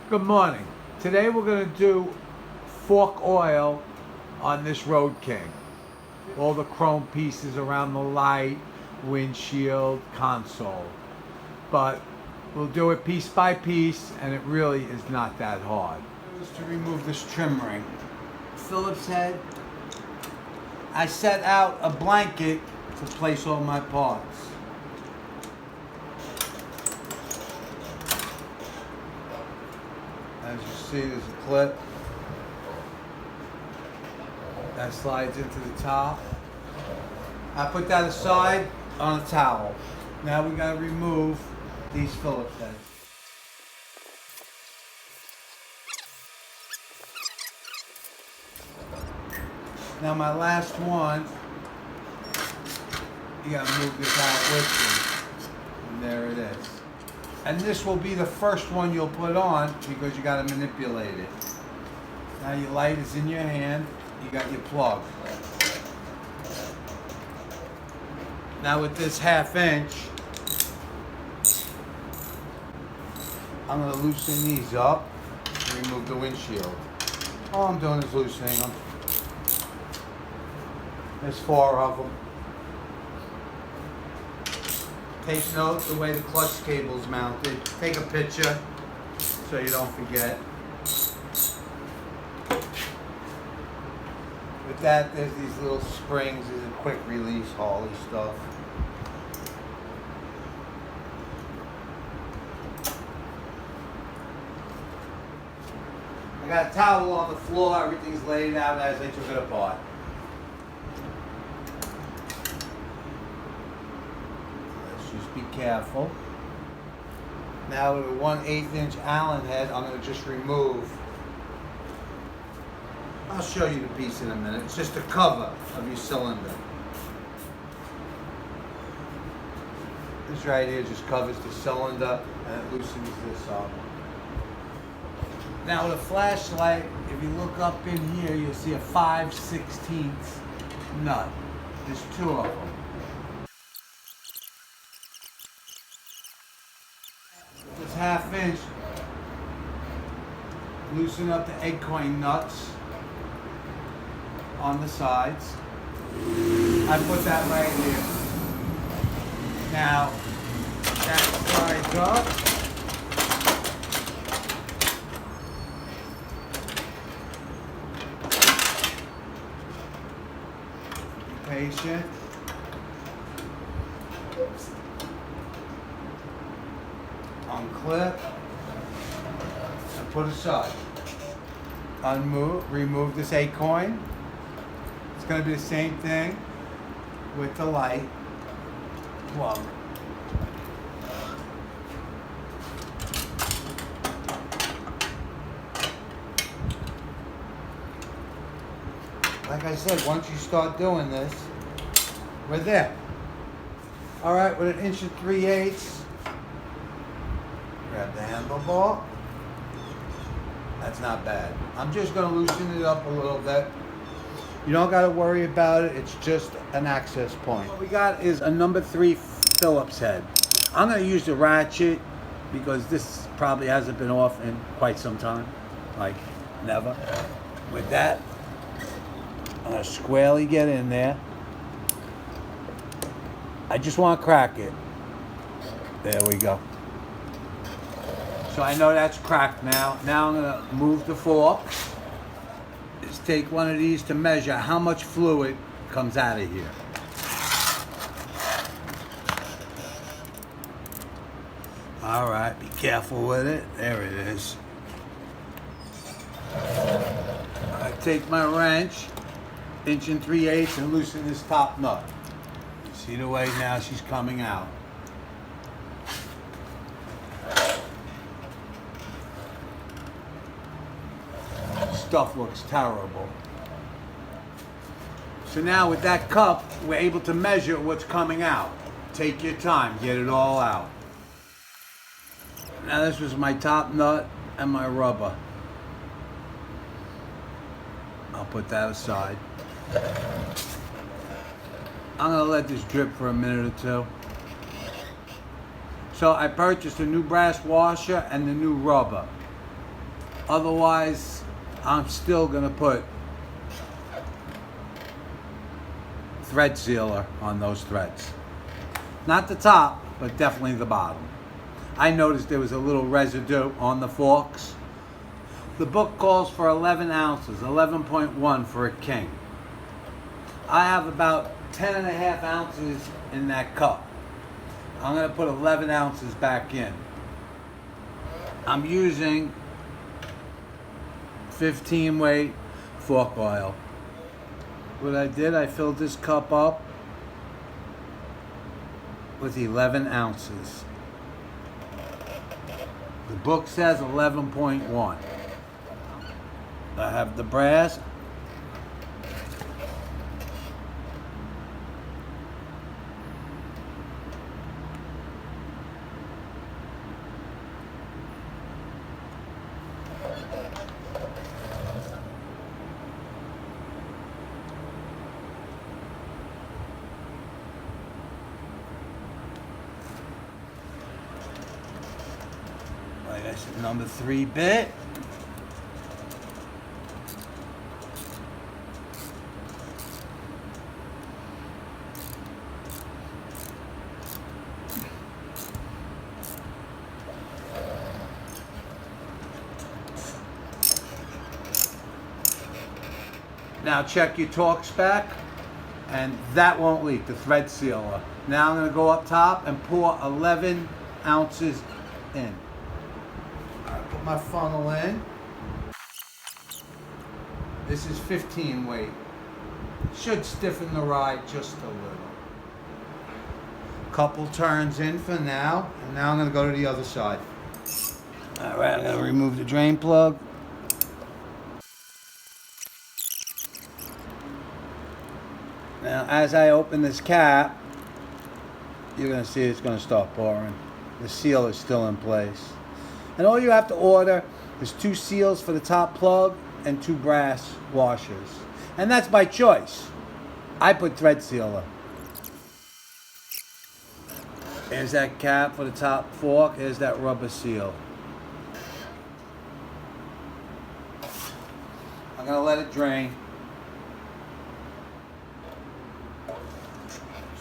Good morning. Today we're going to do fork oil on this Road King. All the chrome pieces around the light, windshield, console. But we'll do it piece by piece, and it really is not that hard. Just to remove this trim ring. Phillips head. I set out a blanket to place all my parts. As you see, there's a clip that slides into the top. I put that aside on a towel. Now we gotta remove these Phillips heads. Now my last one, you gotta move this out with you. And there it is. And this will be the first one you'll put on because you got to manipulate it. Now your light is in your hand, you got your plug. Now with this 1/2 inch, I'm going to loosen these up and remove the windshield. All I'm doing is loosening them. There's 4 of them. Take note the way the clutch cable's mounted. Take a picture so you don't forget. With that, there's these little springs. These are quick release Harley stuff. I got a towel on the floor. Everything's laid out as I took it apart. Just be careful. Now with a 1/8 inch Allen head, I'm going to just remove. I'll show you the piece in a minute. It's just a cover of your cylinder. This right here just covers the cylinder and it loosens this up. Now with a flashlight, if you look up in here, you'll see a 5/16 nut. There's 2 of them. This 1/2 inch, loosen up the egg coin nuts on the sides. I put that right here. Now, that slides up. Be patient. Unclip and put aside. Remove this acorn. It's going to be the same thing with the light plug. Like I said, once you start doing this, we're there. All right, with 1 3/8 inches. Grab the handlebar. That's not bad. I'm just going to loosen it up a little bit. You don't got to worry about it. It's just an access point. What we got is a number 3 Phillips head. I'm going to use the ratchet because this probably hasn't been off in quite some time. Like, never. With that, I'm going to squarely get in there. I just want to crack it. There we go. So I know that's cracked now. Now I'm going to move the fork. Just take one of these to measure how much fluid comes out of here. All right, be careful with it. There it is. I take my wrench, 1 3/8 inches, and loosen this top nut. See the way now she's coming out. Stuff looks terrible. So now with that cup, we're able to measure what's coming out. Take your time, get it all out. Now this was my top nut and my rubber. I'll put that aside. I'm gonna let this drip for a minute or two. So I purchased a new brass washer and the new rubber. Otherwise, I'm still gonna put thread sealer on those threads. Not the top, but definitely the bottom. I noticed there was a little residue on the forks. The book calls for 11 ounces, 11.1 for a king. I have about 10 and a half ounces in that cup. I'm gonna put 11 ounces back in. I'm using 15 weight fork oil. What I did, I filled this cup up with 11 ounces. The book says 11.1. I have the brass. Like I said, number 3 bit. Now check your torque spec, and that won't leak, the thread sealer. Now I'm going to go up top and pour 11 ounces in. I put my funnel in. This is 15 weight. Should stiffen the ride just a little. Couple turns in for now, and now I'm going to go to the other side. All right, I'm going to remove the drain plug. Now, as I open this cap, you're going to see it's going to start pouring. The seal is still in place. And all you have to order is 2 seals for the top plug and 2 brass washers. And that's by choice. I put thread sealer. Here's that cap for the top fork. Here's that rubber seal. I'm going to let it drain.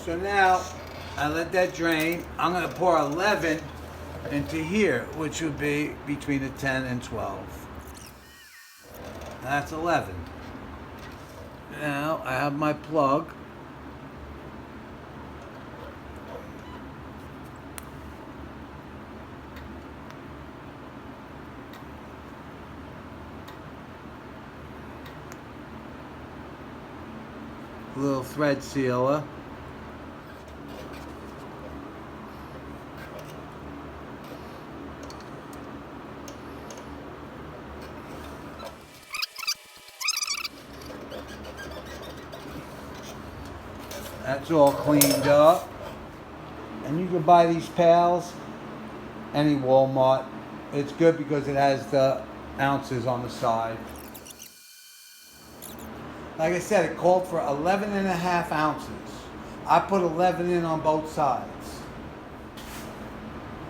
So now, I let that drain. I'm going to pour 11 into here, which would be between a 10 and 12. That's 11. Now, I have my plug. Little thread sealer. That's all cleaned up. And you can buy these pails any Walmart. It's good because it has the ounces on the side. Like I said, it called for 11 and a half ounces. I put 11 in on both sides.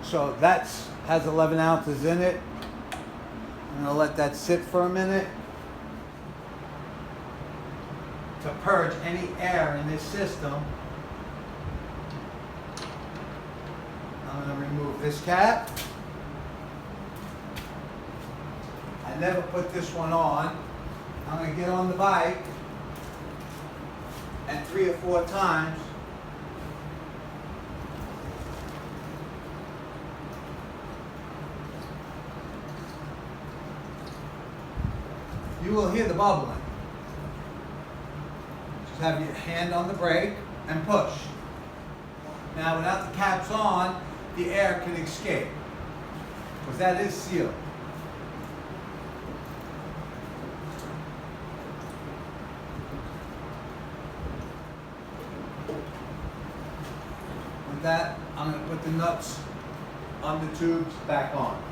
So that has 11 ounces in it. I'm gonna let that sit for a minute to purge any air in this system. I'm going to remove this cap. I never put this one on. I'm going to get on the bike and 3 or 4 times you will hear the bubbling. Just have your hand on the brake and push. Now without the caps on, the air can escape, because that is sealed. With that, I'm going to put the nuts on the tubes back on.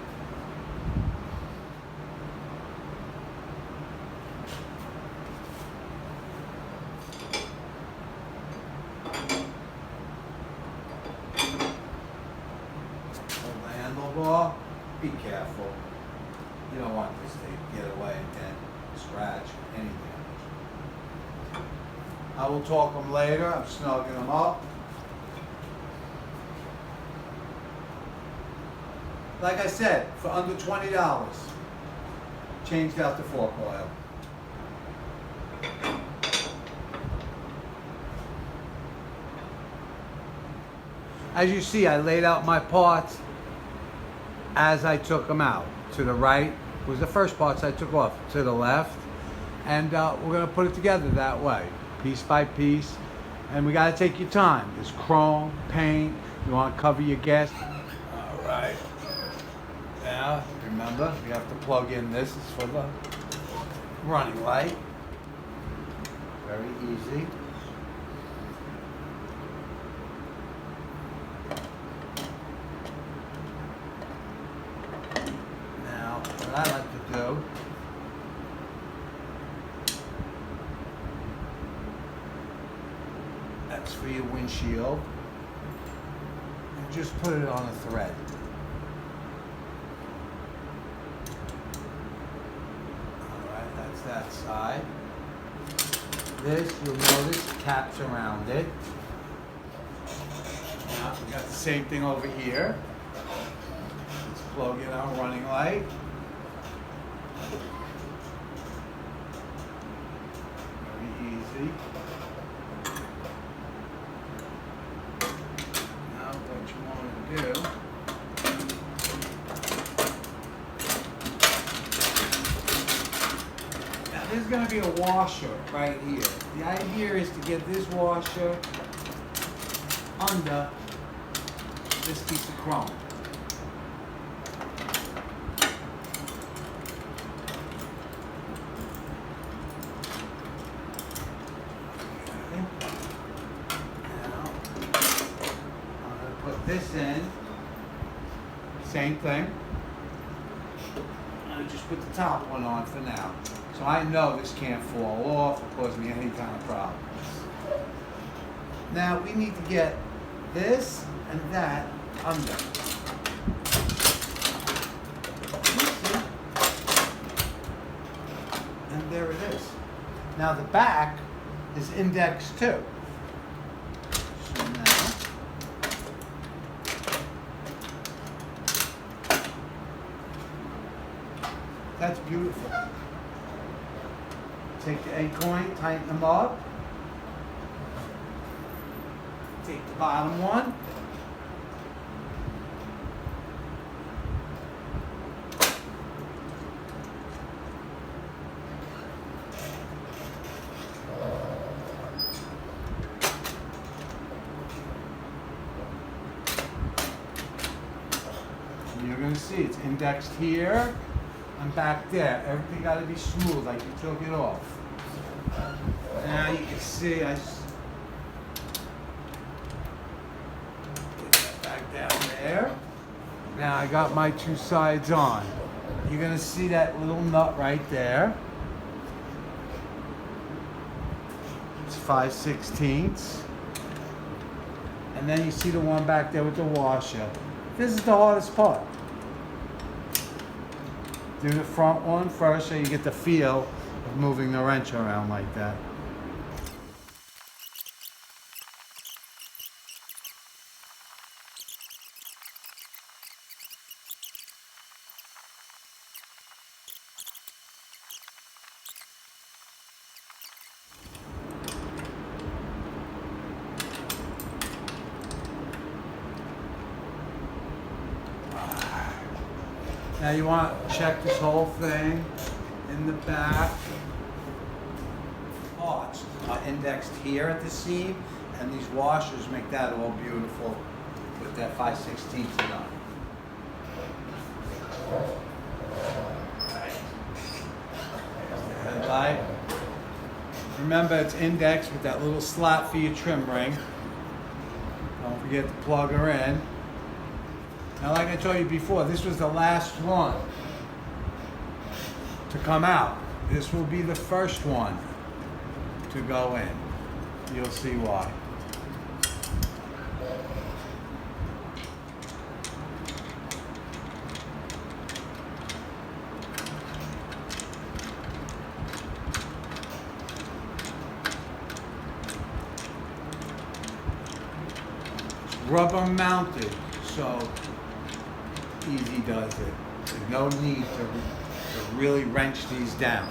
Be careful. You don't want this to get away and dent, scratch, any damage. I will torque them later. I'm snugging them up. Like I said, for under $20, changed out the fork oil. As you see, I laid out my parts as I took them out. To the right was the first parts I took off. To the left, and we're gonna put it together that way, piece by piece. And we gotta take your time. There's chrome, paint. You want to cover your gas. All right. Now, remember, you have to plug in this. It's for the running light. Very easy. Now, what I like to do, that's for your windshield. And just put it on a thread. That side. This, you'll notice, caps around it. Now, we got the same thing over here. Let's plug in our running light. Very easy. Now, what you want to do, there's going to be a washer right here. The idea is to get this washer under this piece of chrome. Okay. Now, I'm going to put this in. Same thing. I just put the top one on for now. So I know this can't fall off or cause me any kind of problems. Now we need to get this and that under. And there it is. Now the back is indexed too. So now, that's beautiful. Take the acorn, tighten them up. Take the bottom one. And you're going to see it's indexed here. And back there, everything got to be smooth, like you took it off. Now you can see I just get that back down there. Now I got my two sides on. You're gonna see that little nut right there. It's 5/16. And then you see the one back there with the washer. This is the hardest part. Do the front one first so you get the feel of moving the wrench around like that. Now you want to check this whole thing in the back. Parts are indexed here at the seam, and these washers make that all beautiful with that 5/16 done. There's the headlight. Remember, it's indexed with that little slot for your trim ring. Don't forget to plug her in. Now, like I told you before, this was the last one to come out. This will be the first one to go in. You'll see why. rubber mounted, so easy does it. There's no need to really wrench these down.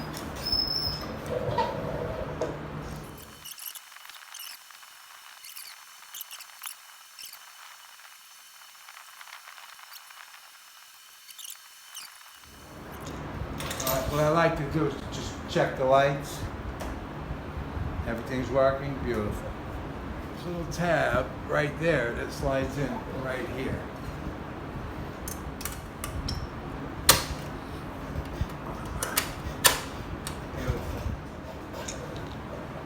What I like to do is just check the lights. Everything's working, beautiful. This little tab right there that slides in right here. Beautiful.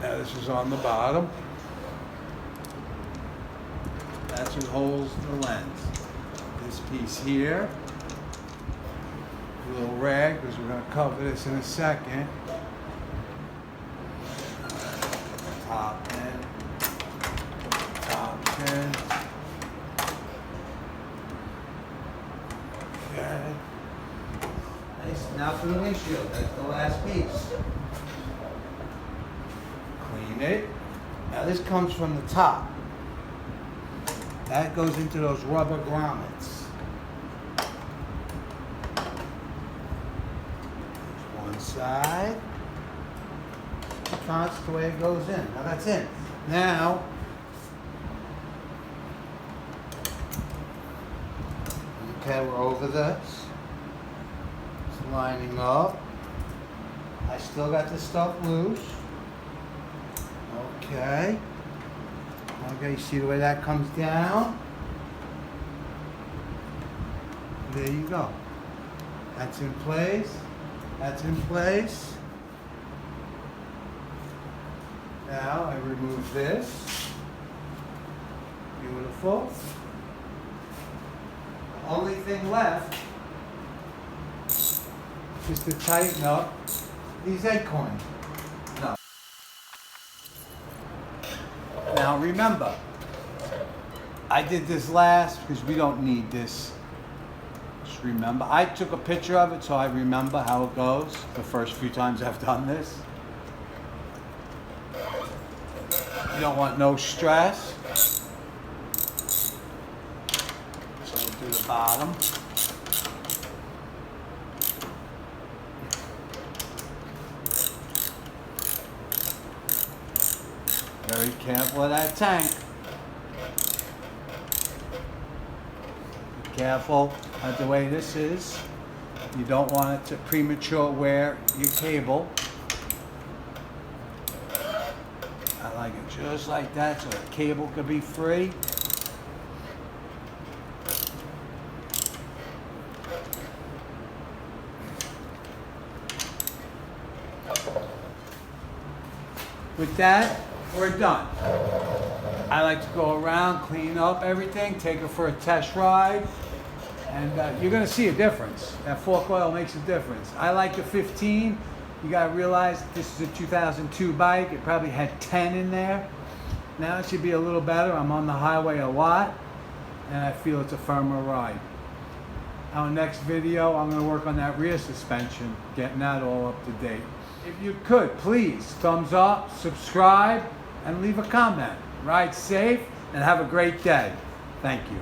Now this is on the bottom. That's what holds the lens. This piece here. A little rag, because we're going to cover this in a second. Top pin. Okay. Nice. Now for the windshield. That's the last piece. Clean it. Now this comes from the top. That goes into those rubber grommets. One side. That's the way it goes in. Now that's in. Now, okay, we're over this. It's lining up. I still got this stuff loose. Okay. Okay, you see the way that comes down? There you go. That's in place. That's in place. Now I remove this. Beautiful. The only thing left is to tighten up these acorns. No. Now remember, I did this last because we don't need this. Just remember, I took a picture of it so I remember how it goes the first few times I've done this. You don't want no stress. So we'll do the bottom. Very careful of that tank. Be careful of the way this is. You don't want it to premature wear your cable. I like it just like that so the cable could be free. With that, we're done. I like to go around, clean up everything, take it for a test ride, and you're going to see a difference. That fork oil makes a difference. I like the 15. You got to realize this is a 2002 bike. It probably had 10 in there. Now it should be a little better. I'm on the highway a lot, and I feel it's a firmer ride. Our next video, I'm going to work on that rear suspension, getting that all up to date. If you could, please, thumbs up, subscribe, and leave a comment. Ride safe and have a great day. Thank you.